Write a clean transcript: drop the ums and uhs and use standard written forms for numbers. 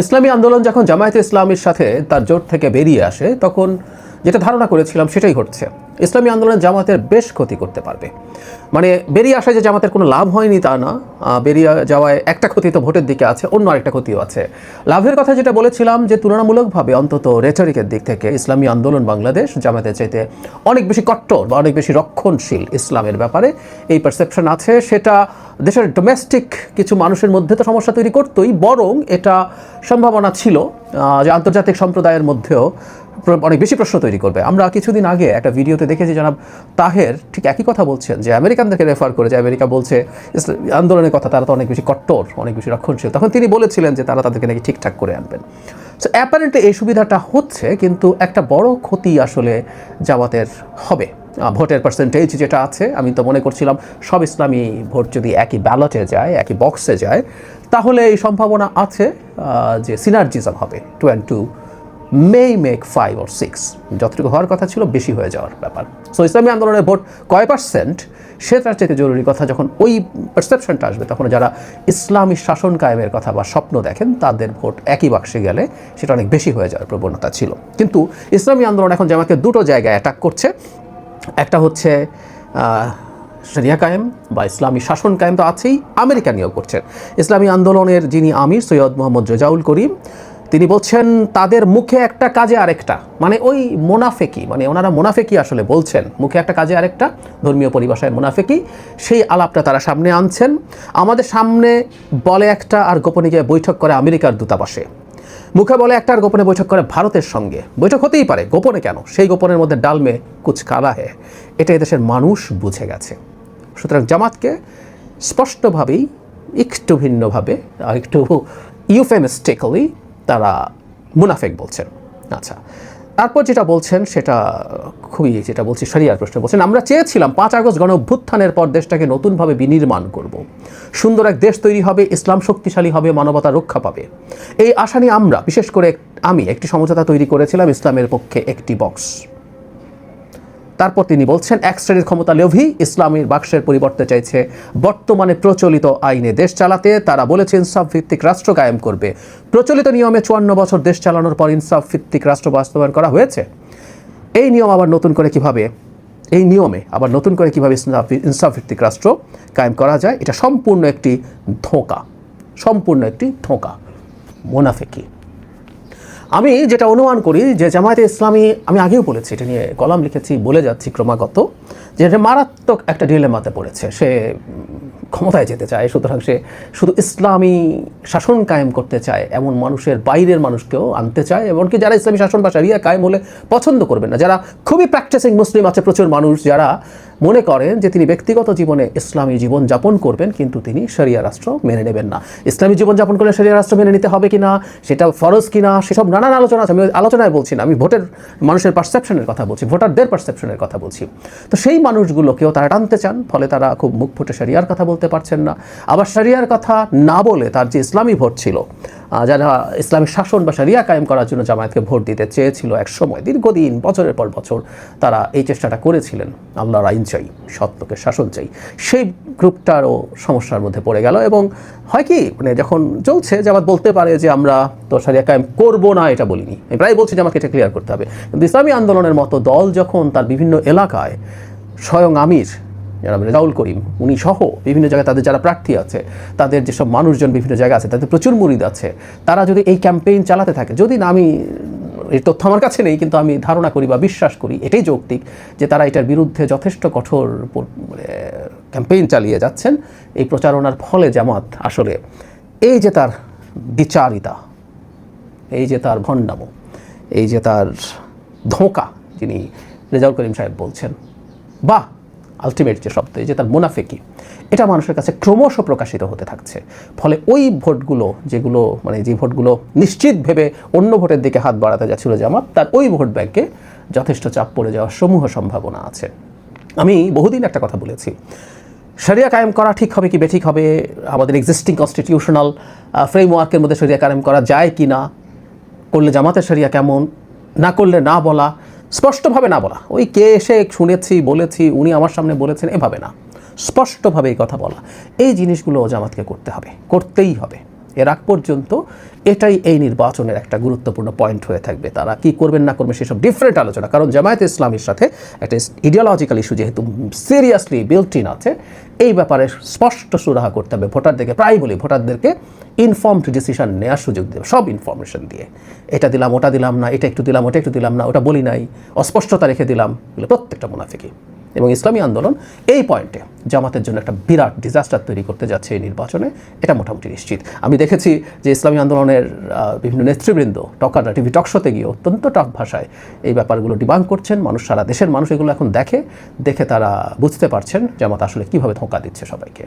ইসলামী আন্দোলন যখন জামায়াতে ইসলামীর সাথে তার জোট থেকে বেরিয়ে আসে তখন যেটা ধারণা করেছিলাম সেটাই ঘটছে। ইসলামী আন্দোলন জামাতের বেশ ক্ষতি করতে পারবে। মানে বেরিয়ে আসা যে জামাতের কোনো লাভ হয়নি তা না, বেরিয়ে যাওয়ায় একটা ক্ষতি তো ভোটের দিকে আছে, অন্য আরেকটা ক্ষতিও আছে। লাভের কথা যেটা বলেছিলাম যে তুলনামূলকভাবে অন্তত রেটরিকের দিক থেকে ইসলামী আন্দোলন বাংলাদেশ জামাতের চাইতে অনেক বেশি কট্টর বা অনেক বেশি রক্ষণশীল ইসলামের ব্যাপারে এই পারসেপশন আছে। সেটা দেশের ডোমেস্টিক কিছু মানুষের মধ্যে তো সমস্যা তৈরি করতোই, বরং এটা সম্ভাবনা ছিল যে আন্তর্জাতিক সম্প্রদায়ের মধ্যেও অনেক বেশি প্রশ্ন তৈরি করবে। আমরা কিছুদিন আগে একটা ভিডিওতে দেখেছি জনাব তাহের ঠিক একই কথা বলছেন, যে আমেরিকানদেরকে রেফার করে যে আমেরিকা বলছে আন্দোলনের কথা, তারা তো অনেক বেশি কট্টর, অনেক বেশি রক্ষণশীল। তখন তিনি বলেছিলেন যে তারা তাদেরকে নাকি ঠিকঠাক করে আনবেন। সো অ্যাপারেন্টলি এই সুবিধাটা হচ্ছে, কিন্তু একটা বড় ক্ষতি আসলে জামাতের হবে। ভোটের পার্সেন্টেজ যেটা আছে, আমি তো মনে করছিলাম সব ইসলামী ভোট যদি একই ব্যালটে যায়, একই বক্সে যায়, তাহলে এই সম্ভাবনা আছে যে সিনার্জিজম হবে 2 and 2 may make 5 or 6, যতটুকু হওয়ার কথা ছিল বেশি হয়ে যাওয়ার ব্যাপার। সো ইসলামী আন্দোলনের ভোট কয় পার্সেন্ট সেটার চাইতে জরুরি কথা, যখন ওই পারসেপশনটা আসবে তখন যারা ইসলামী শাসন কায়েমের কথা বা স্বপ্ন দেখেন তাদের ভোট একই বাক্সে গেলে সেটা অনেক বেশি হয়ে যাওয়ার প্রবণতা ছিল। কিন্তু ইসলামী আন্দোলন এখন জামাতকে দুটো জায়গায় অ্যাটাক করছে। একটা হচ্ছে শরিয়া কায়েম বা ইসলামী শাসন কায়েম তো আছেই, আমেরিকা নিয়োগ করছেন। ইসলামী আন্দোলনের যিনি আমির সৈয়দ মোহাম্মদ রেজাউল করিম, তিনি বলছেন তাদের মুখে একটা কাজে আরেকটা, মানে ওই মোনাফেকি, মানে ওনারা মোনাফেকি আসলে বলছেন, মুখে একটা কাজে আরেকটা, ধর্মীয় পরিভাষায় মোনাফেকি, সেই আলাপটা তারা সামনে আনছেন। আমাদের সামনে বলে একটা আর গোপনে গিয়ে বৈঠক করে আমেরিকার দূতাবাসে, মুখে বলে একটা আর গোপনে বৈঠক করে ভারতের সঙ্গে। বৈঠক হতেই পারে, গোপনে কেন? সেই গোপনের মধ্যে ডালমে কুচ কালা হে, এটা এদেশের মানুষ বুঝে গেছে। সুতরাং জামাতকে স্পষ্টভাবেই একটু ভিন্নভাবে আর একটু ইউফেমিস্টিক্যালি তারা মুনাফেক বলছেন। আচ্ছা, তারপর যেটা বলছেন সেটা খুবই, যেটা বলছি শরিয়ার প্রশ্নে বলছেন, আমরা চেয়েছিলাম 5 আগস্ট গণ অভ্যুত্থানের পর দেশটাকে নতুনভাবে বিনির্মাণ করব, সুন্দর এক দেশ তৈরি হবে, ইসলাম শক্তিশালী হবে, মানবতা রক্ষা পাবে। এই আশা নিয়ে আমরা, বিশেষ করে আমি, একটি সমঝোতা তৈরি করেছিলাম, ইসলামের পক্ষে একটি বক্স। তারপর তিনি বলছেন, এক শ্রেণীর ক্ষমতা লোভী ইসলামের বাক্সের পরিবর্তে চাইছে বর্তমানে প্রচলিত আইনে দেশ চালাতে। তারা বলেছে ইনসাফ ভিত্তিক রাষ্ট্র কায়েম করবে। প্রচলিত নিয়মে 54 বছর দেশ চালানোর পর ইনসাফ ভিত্তিক রাষ্ট্র বাস্তবায়ন করা হয়েছে। এই নিয়ম আবার নতুন করে কিভাবে, এই নিয়মে আবার নতুন করে কিভাবে ইনসাফ ভিত্তিক রাষ্ট্র কায়েম করা যায়, এটা সম্পূর্ণ একটি ধোঁকা, সম্পূর্ণ একটি ধোঁকা, মুনাফিকি। আমি যেটা অনুমান করি যে জামায়াতে ইসলামী, আমি আগেও বলেছি, এটা নিয়ে কলাম লিখেছি, বলে যাচ্ছি ক্রমাগত, যে এটা মারাত্মক একটা ডিলেমাতে পড়েছে। সে ক্ষমতায় যেতে চায়, সুতরাং সে শুধু ইসলামী শাসন কায়েম করতে চায়, এমন মানুষের বাইরের মানুষকেও আনতে চায়, এমনকি যারা ইসলামী শাসন বা শরিয়া কায়েম হলে পছন্দ করবেন না, যারা খুবই প্র্যাকটিসিং মুসলিম আছে প্রচুর মানুষ, যারা মনে করেন যে তিনি ব্যক্তিগত জীবনে ইসলামী জীবন যাপন করবেন কিন্তু তিনি শরিয়া রাষ্ট্র মেনে নেবেন না। ইসলামী জীবন যাপন করলে শরিয়া রাষ্ট্র মেনে নিতে হবে কিনা, সেটা ফরজ কিনা, সেসব নানান আলোচনা আছে। আমি আলোচনায় বলছি না, আমি ভোটের মানুষের পারসেপশনের কথা বলছি, ভোটারদের পারসেপশনের কথা বলছি। তো সেই মানুষগুলোকেও তারা টানতে চান, ফলে তারা খুব মুখ ফুটে শরিয়ার কথা বলতে পারছেন না। আবার শরিয়ার কথা না বলে তার যে ইসলামী ভোট ছিল, যারা ইসলামী শাসন বা শরিয়া কায়েম করার জন্য জামায়াতকে ভোট দিতে চেয়েছিল এক সময়, দীর্ঘদিন বছরের পর বছর তারা এই চেষ্টাটা করেছিলেন, আল্লাহর আইন চাই, সত্যকে শাসন চাই, সেই গ্রুপটারও সমস্যার মধ্যে পড়ে গেল। এবং হয় কি, মানে যখন চলছে, জামাত বলতে পারে যে আমরা তো শরিয়া কায়েম করবো না, এটা বলিনি, আমি প্রায় বলছি যে আমাকে এটা ক্লিয়ার করতে হবে। কিন্তু ইসলামী আন্দোলনের মতো দল যখন তার বিভিন্ন এলাকায় স্বয়ং আমির রেজাউল করিম উনি সহ বিভিন্ন জায়গায় তাদের যারা প্রার্থী আছে, তাদের যেসব মানুষজন বিভিন্ন জায়গায় আছে, তাদের প্রচুর মুরিদ আছে, তারা যদি এই ক্যাম্পেইন চালাতে থাকে, যদি না, আমি এই তথ্য আমার কাছে নেই, কিন্তু আমি ধারণা করি বা বিশ্বাস করি এটাই যৌক্তিক যে তারা এটার বিরুদ্ধে যথেষ্ট কঠোর ক্যাম্পেইন চালিয়ে যাচ্ছেন। এই প্রচারণার ফলে জামাত আসলে এই যে তার বিচারিতা, এই যে তার ভণ্ডামো, এই যে তার ধোঁকা, যিনি রেজাউল করিম সাহেব বলছেন, বা আলটিমেট যে শব্দ, এই যে তার মুনাফিকি, এটা মানুষের কাছে ক্রমশ প্রকাশিত হতে থাকছে। ফলে ওই ভোটগুলো, যেগুলো মানে যে ভোটগুলো নিশ্চিত ভেবে অন্য ভোটের দিকে হাত বাড়াতে যাচ্ছিল জামাত, তার ওই ভোট ব্যাংকে যথেষ্ট চাপ পড়ে যাওয়ার সমূহ সম্ভাবনা আছে। আমি বহুদিন একটা কথা বলেছি, শরিয়া কায়েম করা ঠিক হবে কি বেঠিক হবে, আমাদের এক্সিস্টিং কনস্টিটিউশনাল ফ্রেমওয়ার্কের মধ্যে শরিয়া কায়েম করা যায় কি না, করলে জামাতের শরিয়া কেমন, না করলে না বলা, স্পষ্টভাবে না বলা, ওই কে এসে শুনেছি বলেছি উনি আমার সামনে বলেছেন এভাবে না, স্পষ্টভাবে এই কথা বলা, এই জিনিসগুলো জামাতকে করতে হবে, করতেই হবে। এর আগ পর্যন্ত এটাই এই নির্বাচনের একটা গুরুত্বপূর্ণ পয়েন্ট হয়ে থাকবে। তারা কি করবেন না করবেন সেসব ডিফারেন্ট আলোচনা, কারণ জামায়াতে ইসলামীর সাথে একটা ইডিওলজিক্যাল ইস্যু যেহেতু সিরিয়াসলি বিল্ট ইন আছে, এই ব্যাপারে স্পষ্ট সুরাহা করতে হবে ভোটারদেরকে। প্রায় বলি ভোটারদেরকে ইনফর্মড ডিসিশন নেওয়ার সুযোগ দেবে, সব ইনফরমেশন দিয়ে। এটা দিলাম, ওটা দিলাম না, এটা একটু দিলাম, ওটা একটু দিলাম না, ওটা বলি নাই, অস্পষ্টতা রেখে দিলাম, এগুলো প্রত্যেকটা মুনাফিকি। এবং ইসলামী আন্দোলন এই পয়েন্টে জামাতের জন্য একটা বিরাট ডিজাস্টার তৈরি করতে যাচ্ছে এই নির্বাচনে, এটা মোটামুটি নিশ্চিত। আমি দেখেছি যে ইসলামী আন্দোলনের বিভিন্ন নেতৃবৃন্দ টকাররা টিভি টকশোতে গিয়ে অত্যন্ত টাফ ভাষায় এই ব্যাপারগুলো ডিবাঙ্ক করছেন। মানুষ, সারা দেশের মানুষ এগুলো এখন দেখে তারা বুঝতে পারছেন জামাত আসলে কীভাবে ধোঁকা দিচ্ছে সবাইকে।